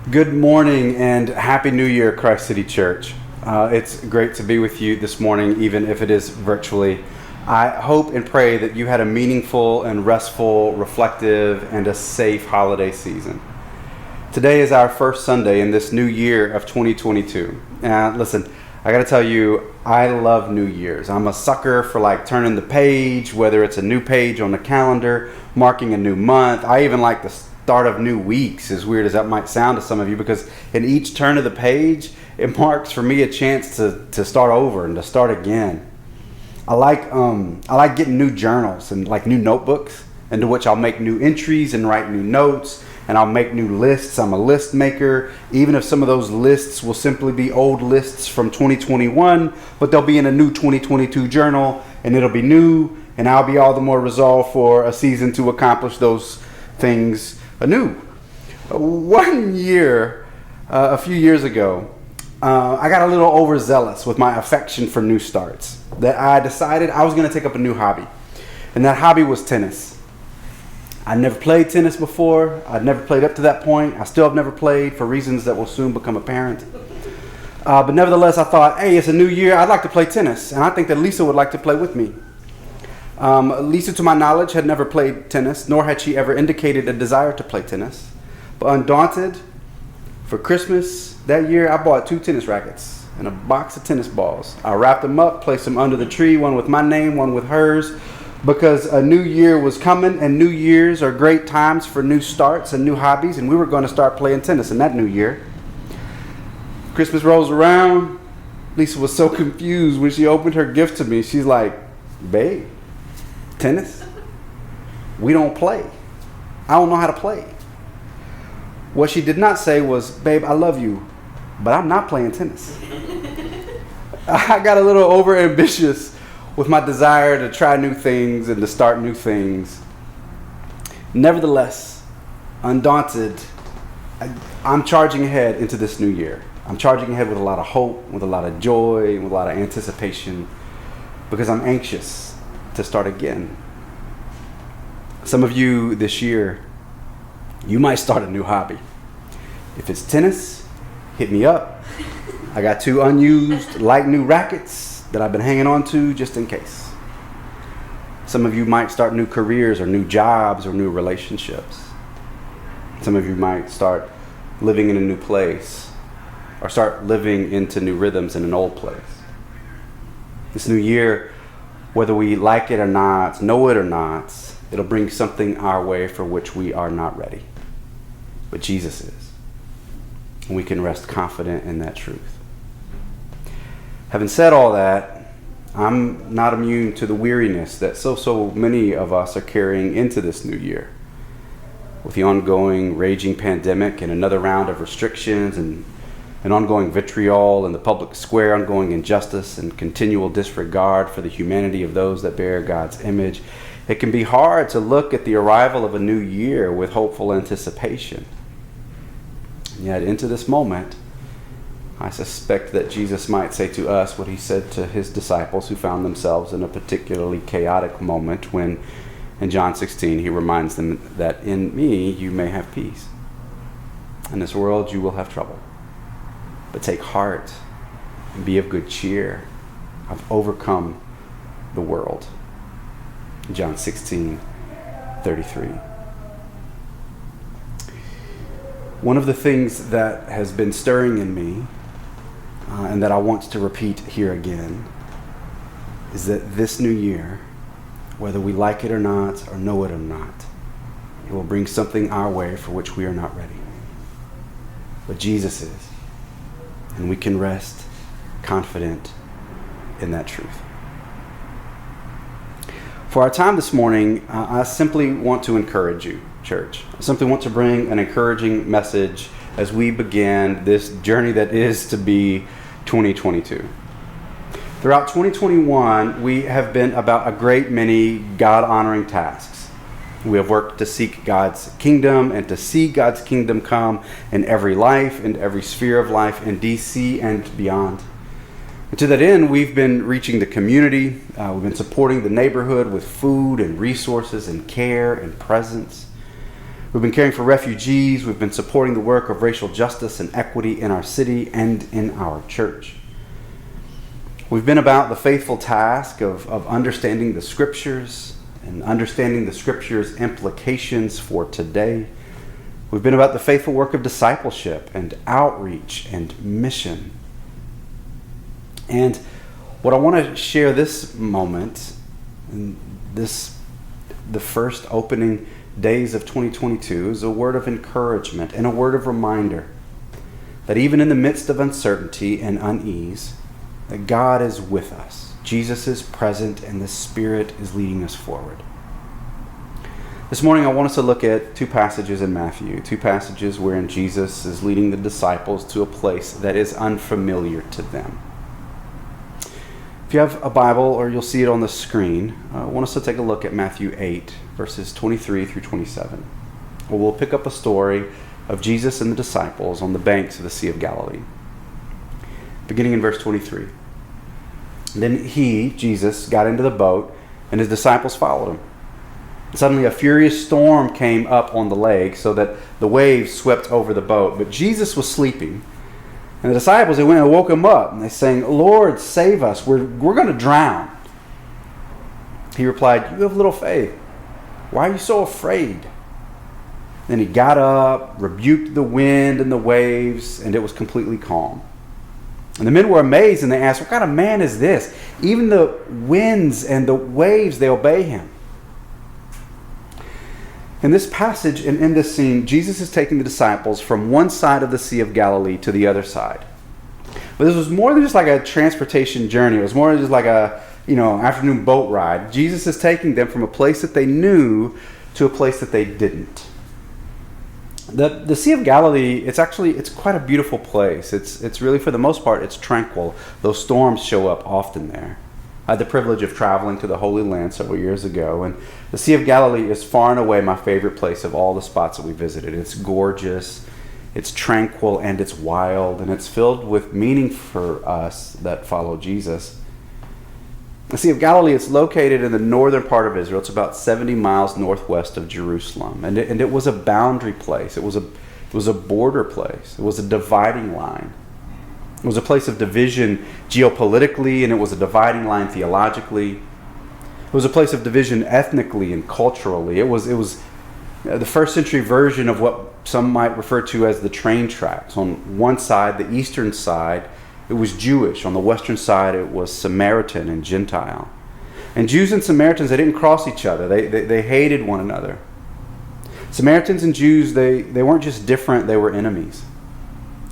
Good morning and Happy New Year, Christ City Church. It's great to be with you this morning, even if it is virtually. I hope and pray that you had a meaningful and restful, reflective, and a safe holiday season. Today is our first Sunday in this new year of 2022. Listen, I gotta tell you, I love New Year's. I'm a sucker for turning the page, whether it's a new page on the calendar, marking a new month. I even like the start of new weeks, as weird as that might sound to some of you, because in each turn of the page, it marks for me a chance to start over and to start again. I like getting new journals and new notebooks into which I'll make new entries and write new notes, and I'll make new lists. I'm a list maker, even if some of those lists will simply be old lists from 2021, but they'll be in a new 2022 journal, and it'll be new, and I'll be all the more resolved for a season to accomplish those things anew. One year, a few years ago, I got a little overzealous with my affection for new starts, that I decided I was going to take up a new hobby, and that hobby was tennis. I'd never played tennis before. I'd never played up to that point. I still have never played for reasons that will soon become apparent. But nevertheless, I thought, hey, it's a new year. I'd like to play tennis, and I think that Lisa would like to play with me. Lisa, to my knowledge, had never played tennis, nor had she ever indicated a desire to play tennis. But undaunted, for Christmas that year, I bought 2 tennis rackets and a box of tennis balls. I wrapped them up, placed them under the tree, one with my name, one with hers, because a new year was coming, and New Year's are great times for new starts and new hobbies, and we were going to start playing tennis in that new year. Christmas rolls around. Lisa was so confused when she opened her gift to me. She's like, babe, tennis? We don't play. I don't know how to play. What she did not say was, babe, I love you, but I'm not playing tennis. I got a little overambitious with my desire to try new things and to start new things. Nevertheless, undaunted, I'm charging ahead into this new year. I'm charging ahead with a lot of hope, with a lot of joy, with a lot of anticipation, because I'm anxious to start again. Some of you this year, you might start a new hobby. If it's tennis, hit me up. I got 2 unused light new rackets that I've been hanging on to just in case. Some of you might start new careers or new jobs or new relationships. Some of you might start living in a new place or start living into new rhythms in an old place. This new year, whether we like it or not, know it or not, it'll bring something our way for which we are not ready. But Jesus is. And we can rest confident in that truth. Having said all that, I'm not immune to the weariness that so many of us are carrying into this new year. With the ongoing raging pandemic and another round of restrictions and an ongoing vitriol in the public square, ongoing injustice and continual disregard for the humanity of those that bear God's image, it can be hard to look at the arrival of a new year with hopeful anticipation. And yet into this moment, I suspect that Jesus might say to us what he said to his disciples who found themselves in a particularly chaotic moment when, in John 16, he reminds them that in me you may have peace. In this world you will have trouble. But take heart and be of good cheer. I've overcome the world. John 16:33. One of the things that has been stirring in me and that I want to repeat here again is that this new year, whether we like it or not or know it or not, it will bring something our way for which we are not ready. But Jesus is, and we can rest confident in that truth. For our time this morning, I simply want to encourage you, church. I simply want to bring an encouraging message as we begin this journey that is to be 2022. Throughout 2021, we have been about a great many God-honoring tasks. We have worked to seek God's kingdom and to see God's kingdom come in every life, in every sphere of life in DC and beyond. And to that end, we've been reaching the community. We've been supporting the neighborhood with food and resources and care and presence. We've been caring for refugees. We've been supporting the work of racial justice and equity in our city and in our church. We've been about the faithful task of understanding the Scriptures and understanding the Scriptures' implications for today. We've been about the faithful work of discipleship and outreach and mission. And what I want to share this moment, the first opening days of 2022, is a word of encouragement and a word of reminder that even in the midst of uncertainty and unease, that God is with us. Jesus is present and the Spirit is leading us forward. This morning I want us to look at two passages in Matthew, two passages wherein Jesus is leading the disciples to a place that is unfamiliar to them. If you have a Bible, or you'll see it on the screen, I want us to take a look at Matthew 8, verses 23 through 27. Where we'll pick up a story of Jesus and the disciples on the banks of the Sea of Galilee. Beginning in verse 23. Then he, Jesus, got into the boat, and his disciples followed him. Suddenly a furious storm came up on the lake, so that the waves swept over the boat. But Jesus was sleeping. And the disciples, they went and woke him up, and they sang, "Lord, save us, we're going to drown." He replied, "You have little faith. Why are you so afraid?" Then he got up, rebuked the wind and the waves, and it was completely calm. And the men were amazed, and they asked, "What kind of man is this? Even the winds and the waves, they obey him." In this passage and in this scene, Jesus is taking the disciples from one side of the Sea of Galilee to the other side. But this was more than just like a transportation journey. It was more than just like a, afternoon boat ride. Jesus is taking them from a place that they knew to a place that they didn't. The Sea of Galilee, it's quite a beautiful place. It's really, for the most part, it's tranquil. Those storms show up often there. I had the privilege of traveling to the Holy Land several years ago, and the Sea of Galilee is far and away my favorite place of all the spots that we visited. It's gorgeous, it's tranquil, and it's wild, and it's filled with meaning for us that follow Jesus. The Sea of Galilee is located in the northern part of Israel. It's about 70 miles northwest of Jerusalem, and it was a boundary place. It was a border place. It was a dividing line. It was a place of division geopolitically, and it was a dividing line theologically. It was a place of division ethnically and culturally. It was the first century version of what some might refer to as the train tracks. On one side, the eastern side, it was Jewish. On the western side, it was Samaritan and Gentile. And Jews and Samaritans, they didn't cross each other. They hated one another. Samaritans and Jews, they weren't just different, they were enemies.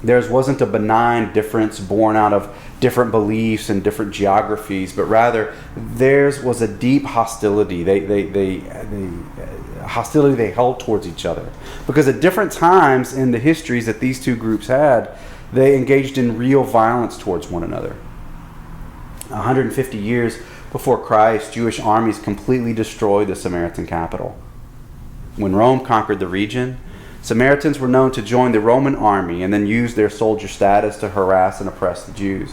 Theirs wasn't a benign difference born out of different beliefs and different geographies, but rather theirs was a deep hostility. Hostility they held towards each other, because at different times in the histories that these two groups had, they engaged in real violence towards one another. 150 years before Christ, Jewish armies completely destroyed the Samaritan capital. When Rome conquered the region, Samaritans were known to join the Roman army and then use their soldier status to harass and oppress the Jews.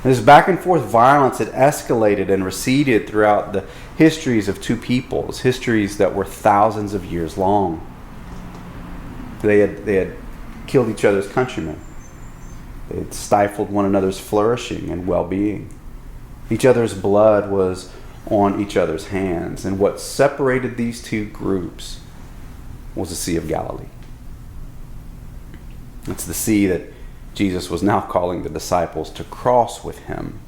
And this back and forth violence had escalated and receded throughout the histories of two peoples, histories that were thousands of years long. They had killed each other's countrymen. They had stifled one another's flourishing and well-being. Each other's blood was on each other's hands. And what separated these two groups was the Sea of Galilee. It's the sea that Jesus was now calling the disciples to cross with him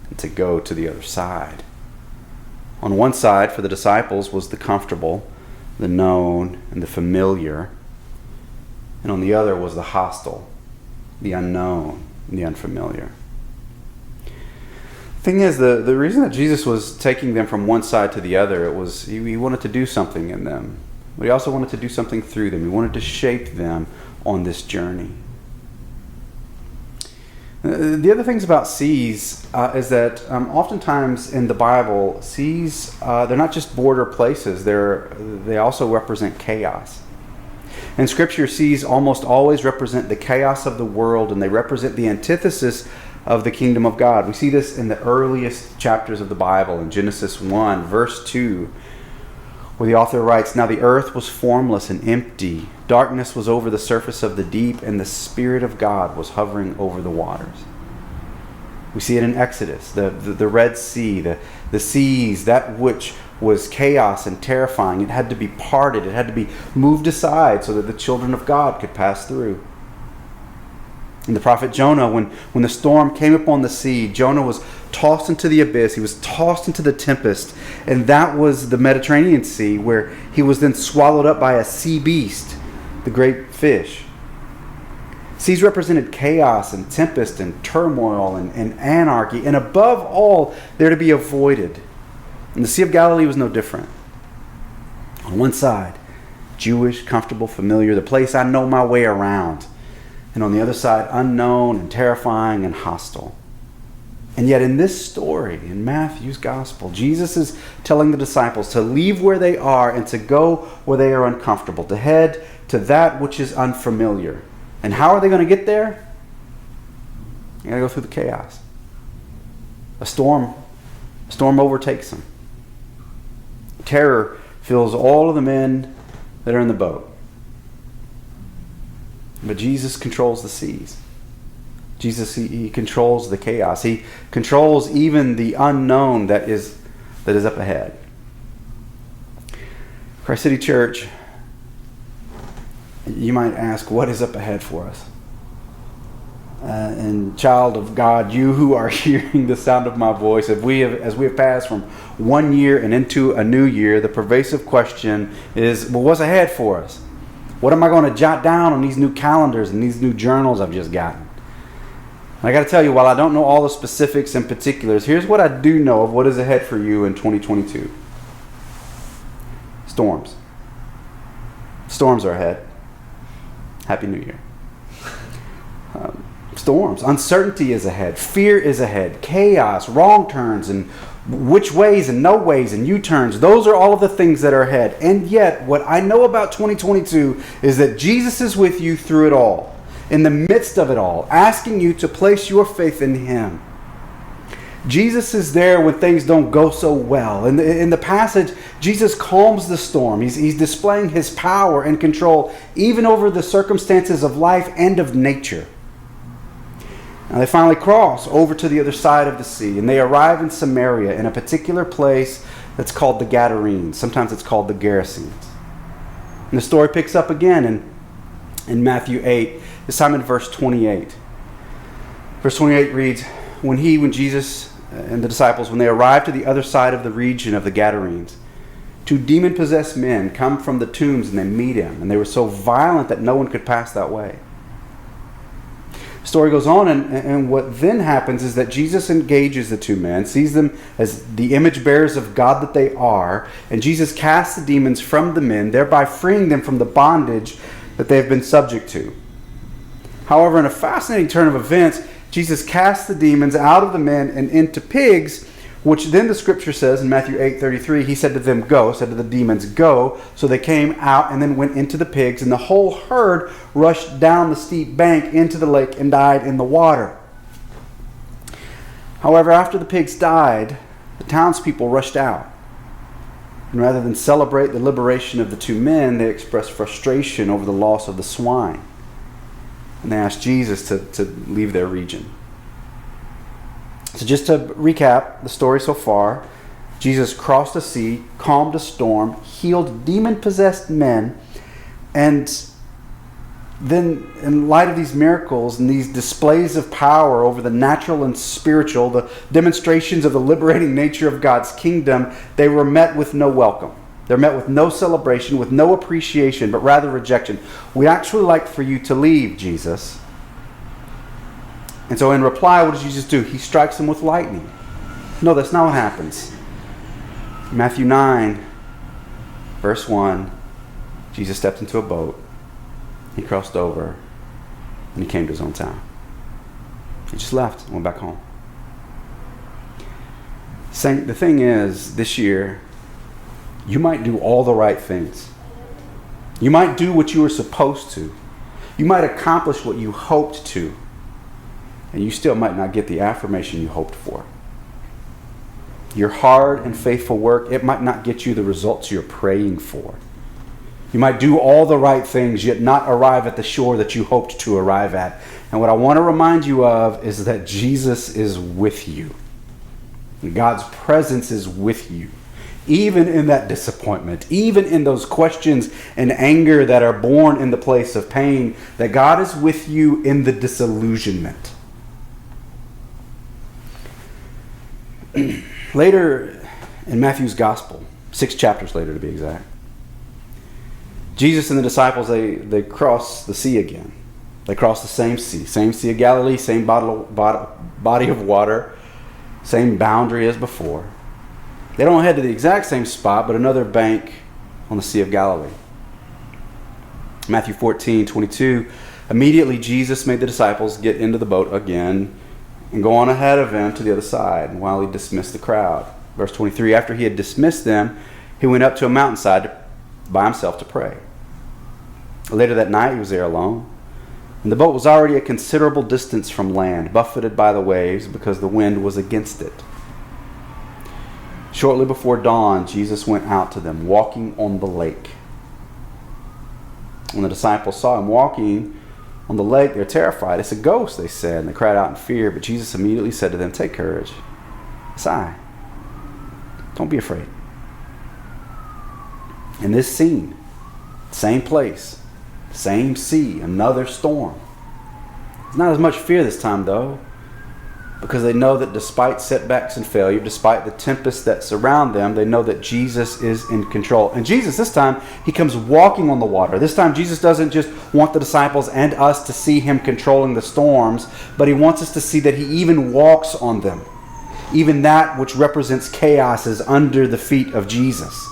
and to go to the other side. On one side, for the disciples, was the comfortable, the known, and the familiar. And on the other was the hostile, the unknown, and the unfamiliar. The thing is, the reason that Jesus was taking them from one side to the other, it was he wanted to do something in them. But he also wanted to do something through them. He wanted to shape them on this journey. The other things about seas is that oftentimes in the Bible, seas, they're not just border places. They also represent chaos. In Scripture, seas almost always represent the chaos of the world, and they represent the antithesis of the kingdom of God. We see this in the earliest chapters of the Bible, in Genesis 1, verse 2, where the author writes, "Now the earth was formless and empty. Darkness was over the surface of the deep, and the Spirit of God was hovering over the waters." We see it in Exodus, the Red Sea, the seas, that which was chaos and terrifying. It had to be parted. It had to be moved aside so that the children of God could pass through. And the prophet Jonah, when the storm came upon the sea, Jonah was tossed into the abyss. He was tossed into the tempest. And that was the Mediterranean Sea, where he was then swallowed up by a sea beast, the great fish. Seas represented chaos and tempest and turmoil and anarchy, and above all, they're to be avoided. And the Sea of Galilee was no different. On one side, Jewish, comfortable, familiar, the place I know my way around. And on the other side, unknown and terrifying and hostile. And yet in this story, in Matthew's gospel, Jesus is telling the disciples to leave where they are and to go where they are uncomfortable, to head to that which is unfamiliar. And how are they going to get there? You got to go through the chaos. A storm overtakes them. Terror fills all of the men that are in the boat. But Jesus controls the seas. Jesus, he controls the chaos. He controls even the unknown that is up ahead. Christ City Church, you might ask, what is up ahead for us? And child of God, you who are hearing the sound of my voice, as we have passed from one year and into a new year, the pervasive question is, well, what's ahead for us? What am I going to jot down on these new calendars and these new journals I've just gotten? And I got to tell you, while I don't know all the specifics and particulars, here's what I do know of what is ahead for you in 2022. Storms. Storms are ahead. Happy New Year. Storms. Uncertainty is ahead. Fear is ahead. Chaos, wrong turns, and which ways and no ways and U-turns. Those are all of the things that are ahead. And yet, what I know about 2022 is that Jesus is with you through it all, in the midst of it all, asking you to place your faith in Him. Jesus is there when things don't go so well. In the passage, Jesus calms the storm. He's displaying His power and control even over the circumstances of life and of nature. Now they finally cross over to the other side of the sea, and they arrive in Samaria in a particular place that's called the Gadarenes. Sometimes it's called the Gerasenes. And the story picks up again in Matthew 8, this time in verse 28. Verse 28 reads, When Jesus and the disciples, when they arrived to the other side of the region of the Gadarenes, 2 demon-possessed men come from the tombs and they meet Him. And they were so violent that no one could pass that way. The story goes on, and what then happens is that Jesus engages the 2 men, sees them as the image bearers of God that they are, and Jesus casts the demons from the men, thereby freeing them from the bondage that they have been subject to. However, in a fascinating turn of events, Jesus casts the demons out of the men and into pigs, which then the scripture says in Matthew 8:33, He said to them, go, said to the demons, go. So they came out and then went into the pigs, and the whole herd rushed down the steep bank into the lake and died in the water. However, after the pigs died, the townspeople rushed out. And rather than celebrate the liberation of the 2 men, they expressed frustration over the loss of the swine. And they asked Jesus to leave their region. So just to recap the story so far, Jesus crossed the sea, calmed a storm, healed demon-possessed men, and then in light of these miracles and these displays of power over the natural and spiritual, the demonstrations of the liberating nature of God's kingdom, they were met with no welcome. They're met with no celebration, with no appreciation, but rather rejection. We'd actually like for you to leave, Jesus. And so in reply, what does Jesus do? He strikes them with lightning. No, that's not what happens. Matthew 9, verse 1, Jesus stepped into a boat. He crossed over, and he came to his own town. He just left and went back home. The thing is, this year, you might do all the right things. You might do what you were supposed to. You might accomplish what you hoped to. And you still might not get the affirmation you hoped for. Your hard and faithful work, it might not get you the results you're praying for. You might do all the right things, yet not arrive at the shore that you hoped to arrive at. And what I want to remind you of is that Jesus is with you. God's presence is with you. Even in that disappointment, even in those questions and anger that are born in the place of pain, that God is with you in the disillusionment. Later in Matthew's Gospel, 6 chapters later to be exact, Jesus and the disciples, they cross the sea again. They cross the same Sea of Galilee, same body of water, same boundary as before. They don't head to the exact same spot, but another bank on the Sea of Galilee. Matthew 14:22, immediately Jesus made the disciples get into the boat again and go on ahead of him to the other side while he dismissed the crowd. Verse 23, after he had dismissed them, he went up to a mountainside by himself to pray. Later that night, he was there alone. And the boat was already a considerable distance from land, buffeted by the waves because the wind was against it. Shortly before dawn, Jesus went out to them, walking on the lake. When the disciples saw him walking on the lake, they were terrified. It's a ghost, they said, and they cried out in fear. But Jesus immediately said to them, take courage. It's I. Don't be afraid. In this scene, same place, same sea, another storm. There's not as much fear this time, though, because they know that despite setbacks and failure, despite the tempest that surround them, they know that Jesus is in control. And Jesus, this time, he comes walking on the water. This time, Jesus doesn't just want the disciples and us to see him controlling the storms, but he wants us to see that he even walks on them. Even that which represents chaos is under the feet of Jesus.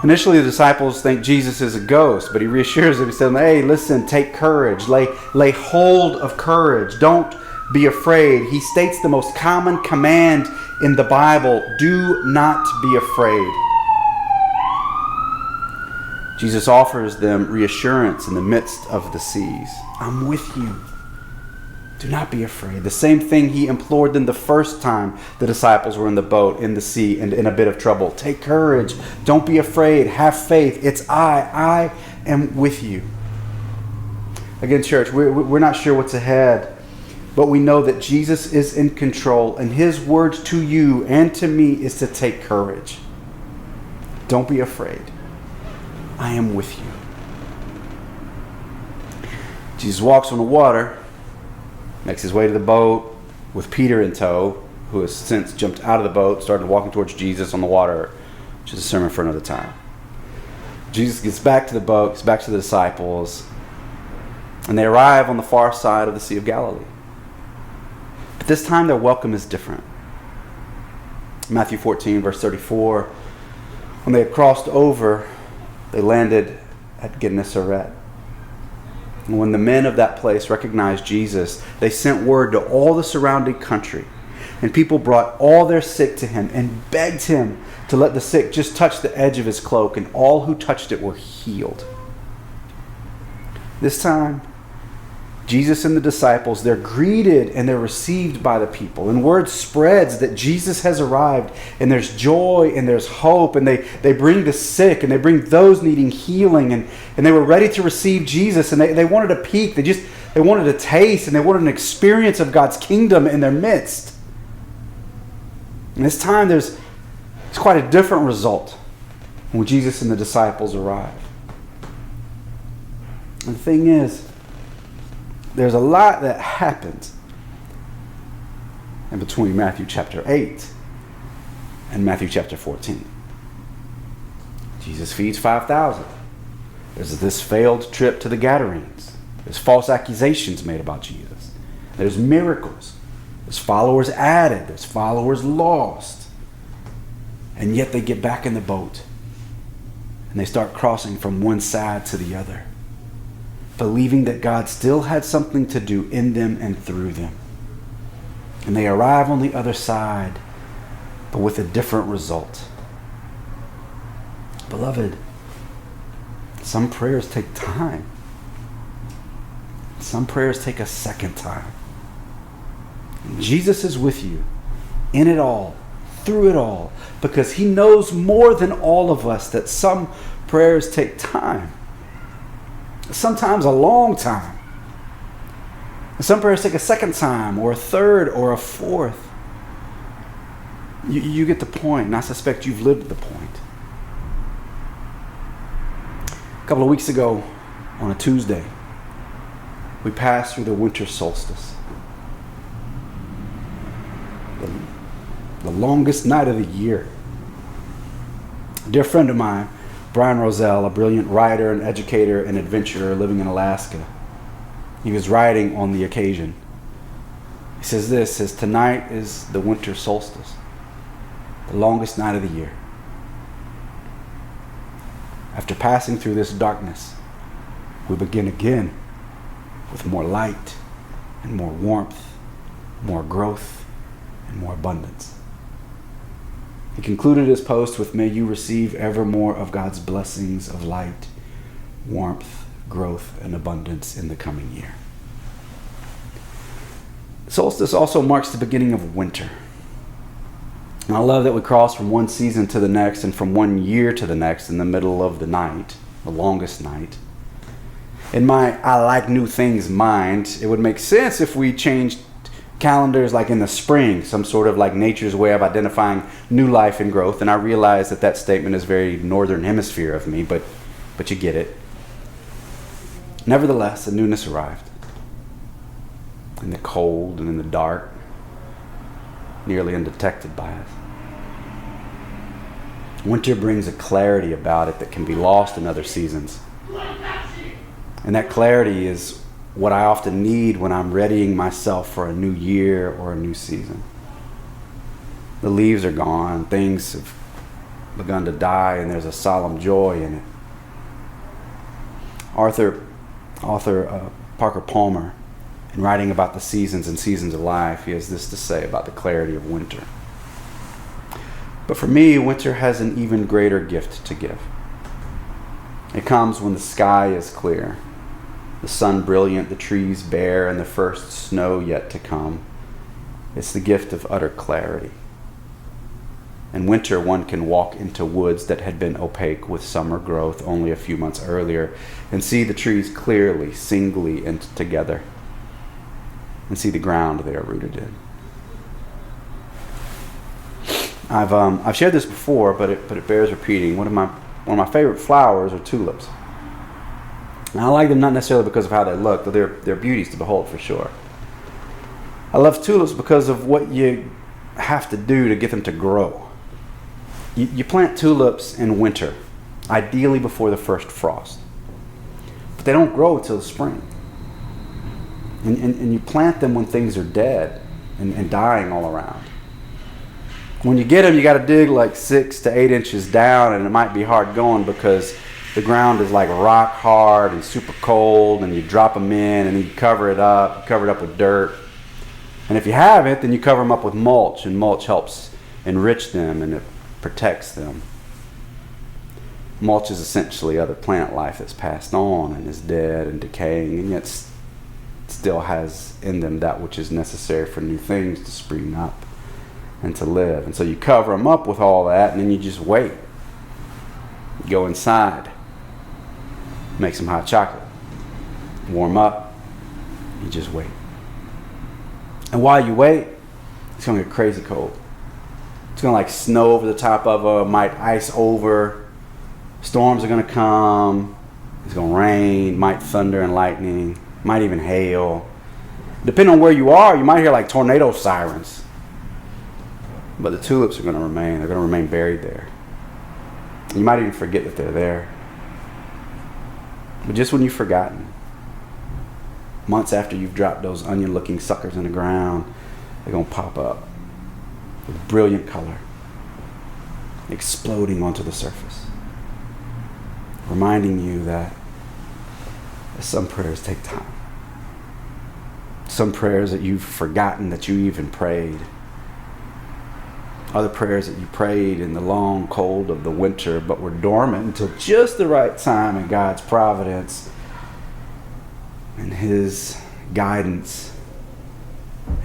Initially, the disciples think Jesus is a ghost, but he reassures them. He says, hey, listen, take courage. Lay hold of courage. Don't be afraid. He states the most common command in the Bible, do not be afraid. Jesus offers them reassurance in the midst of the seas. I'm with you. Do not be afraid. The same thing he implored them the first time the disciples were in the boat, in the sea, and in a bit of trouble. Take courage. Don't be afraid. Have faith. It's I am with you. Again, church, we're not sure what's ahead, but we know that Jesus is in control, and his words to you and to me is to take courage. Don't be afraid. I am with you. Jesus walks on the water, makes his way to the boat with Peter in tow, who has since jumped out of the boat, started walking towards Jesus on the water, which is a sermon for another time. Jesus gets back to the boat, gets back to the disciples, and they arrive on the far side of the Sea of Galilee. But this time their welcome is different. Matthew 14, verse 34, when they had crossed over, they landed at Gennesaret. And when the men of that place recognized Jesus, they sent word to all the surrounding country. And people brought all their sick to him and begged him to let the sick just touch the edge of his cloak, and all who touched it were healed. This time, Jesus and the disciples, they're greeted and they're received by the people. And word spreads that Jesus has arrived, and there's joy and there's hope, and they bring the sick and they bring those needing healing, and they were ready to receive Jesus, and they wanted a peek. They wanted a taste, and they wanted an experience of God's kingdom in their midst. And this time it's quite a different result when Jesus and the disciples arrive. And the thing is, there's a lot that happens in between Matthew chapter 8 and Matthew chapter 14. Jesus feeds 5,000. There's this failed trip to the Gadarenes. There's false accusations made about Jesus. There's miracles. There's followers added. There's followers lost. And yet they get back in the boat and they start crossing from one side to the other, believing that God still had something to do in them and through them. And they arrive on the other side, but with a different result. Beloved, some prayers take time. Some prayers take a second time. And Jesus is with you in it all, through it all, because he knows more than all of us that some prayers take time, sometimes a long time. Some prayers take a second time, or a third, or a fourth. You get the point, and I suspect you've lived the point. A couple of weeks ago, on a Tuesday, we passed through the winter solstice. The longest night of the year. A dear friend of mine, Brian Roselle, a brilliant writer and educator and adventurer living in Alaska, he was writing on the occasion. He says, tonight is the winter solstice, the longest night of the year. After passing through this darkness, we begin again with more light and more warmth, more growth and more abundance. He concluded his post with, may you receive ever more of God's blessings of light, warmth, growth, and abundance in the coming year. Solstice also marks the beginning of winter. And I love that we cross from one season to the next and from one year to the next in the middle of the night, the longest night. In my I like new things mind, it would make sense if we changed calendars like in the spring, some sort of like nature's way of identifying new life and growth. And I realize that statement is very northern hemisphere of me, but you get it. Nevertheless, a newness arrived. In the cold and in the dark, nearly undetected by us. Winter brings a clarity about it that can be lost in other seasons. And that clarity is what I often need when I'm readying myself for a new year or a new season. The leaves are gone, things have begun to die, and there's a solemn joy in it. Author Parker Palmer, in writing about the seasons and seasons of life, he has this to say about the clarity of winter. But for me, winter has an even greater gift to give. It comes when the sky is clear, the sun brilliant, the trees bare, and the first snow yet to come. It's the gift of utter clarity. In winter, one can walk into woods that had been opaque with summer growth only a few months earlier and see the trees clearly, singly, and together, and see the ground they are rooted in. I've shared this before, but it bears repeating. One of my favorite flowers are tulips. And I like them not necessarily because of how they look, though they're beauties to behold for sure. I love tulips because of what you have to do to get them to grow. You plant tulips in winter, ideally before the first frost. But they don't grow until the spring. And you plant them when things are dead and dying all around. When you get them, you got to dig like 6 to 8 inches down, and it might be hard going because the ground is like rock hard and super cold, and you drop them in and then you cover it up with dirt. And if you haven't, then you cover them up with mulch, and mulch helps enrich them and it protects them. Mulch is essentially other plant life that's passed on and is dead and decaying, and yet still has in them that which is necessary for new things to spring up and to live. And so you cover them up with all that, and then you just wait. You go inside, make some hot chocolate, warm up, you just wait. And while you wait, it's going to get crazy cold. It's going to like snow over the top of them, might ice over, storms are going to come, it's going to rain, might thunder and lightning, might even hail. Depending on where you are, you might hear like tornado sirens. But the tulips are going to remain. They're going to remain buried there. You might even forget that they're there. But just when you've forgotten, months after you've dropped those onion-looking suckers in the ground, they're going to pop up with brilliant color, exploding onto the surface, reminding you that some prayers take time. Some prayers that you've forgotten that you even prayed. Other prayers that you prayed in the long cold of the winter but were dormant until just the right time in God's providence and His guidance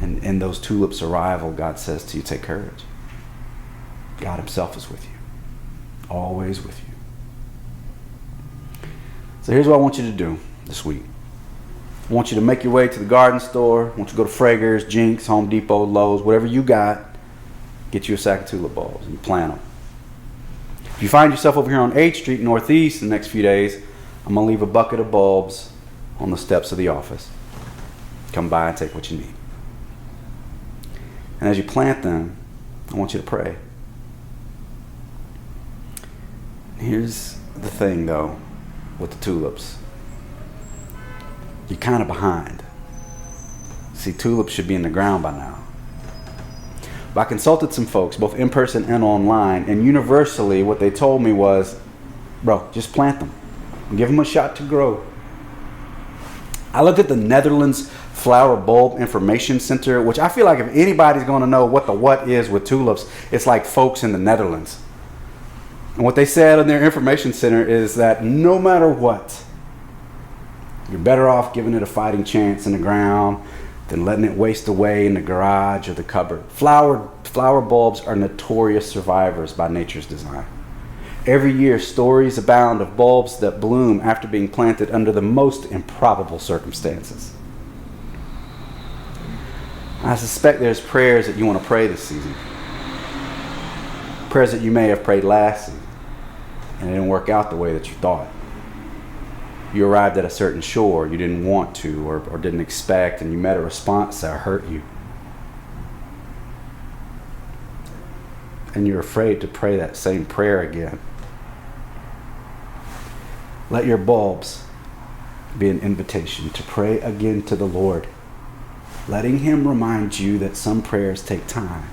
And in those tulips' arrival, God says to you, take courage. God himself is with you. Always with you. So here's what I want you to do this week. I want you to make your way to the garden store. I want you to go to Frager's, Jinx, Home Depot, Lowe's, whatever you got. Get you a sack of tulip bulbs and you plant them. If you find yourself over here on 8th Street Northeast in the next few days, I'm going to leave a bucket of bulbs on the steps of the office. Come by and take what you need. And as you plant them, I want you to pray. Here's the thing, though, with the tulips. You're kind of behind. See, tulips should be in the ground by now. But I consulted some folks, both in person and online, and universally what they told me was, bro, just plant them. Give them a shot to grow. I looked at the Netherlands Flower Bulb Information Center, which I feel like if anybody's going to know what the what is with tulips, it's like folks in the Netherlands. And what they said in their information center is that no matter what, you're better off giving it a fighting chance in the ground than letting it waste away in the garage or the cupboard. Flower bulbs are notorious survivors by nature's design. Every year, stories abound of bulbs that bloom after being planted under the most improbable circumstances. I suspect there's prayers that you want to pray this season. Prayers that you may have prayed last season, and it didn't work out the way that you thought. You arrived at a certain shore you didn't want to or didn't expect, and you met a response that hurt you. And you're afraid to pray that same prayer again. Let your bulbs be an invitation to pray again to the Lord, letting him remind you that some prayers take time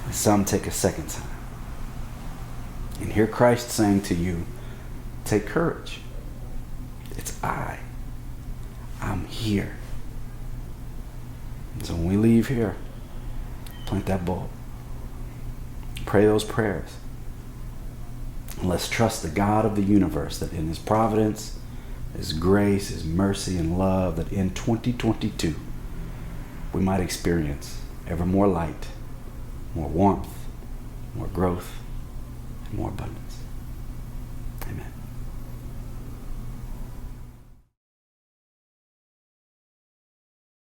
and some take a second time. And hear Christ saying to you, take courage. It's I'm here. So when we leave here, plant that bulb. Pray those prayers. And let's trust the God of the universe that in his providence, his grace, his mercy, and love, that in 2022, we might experience ever more light, more warmth, more growth, and more abundance.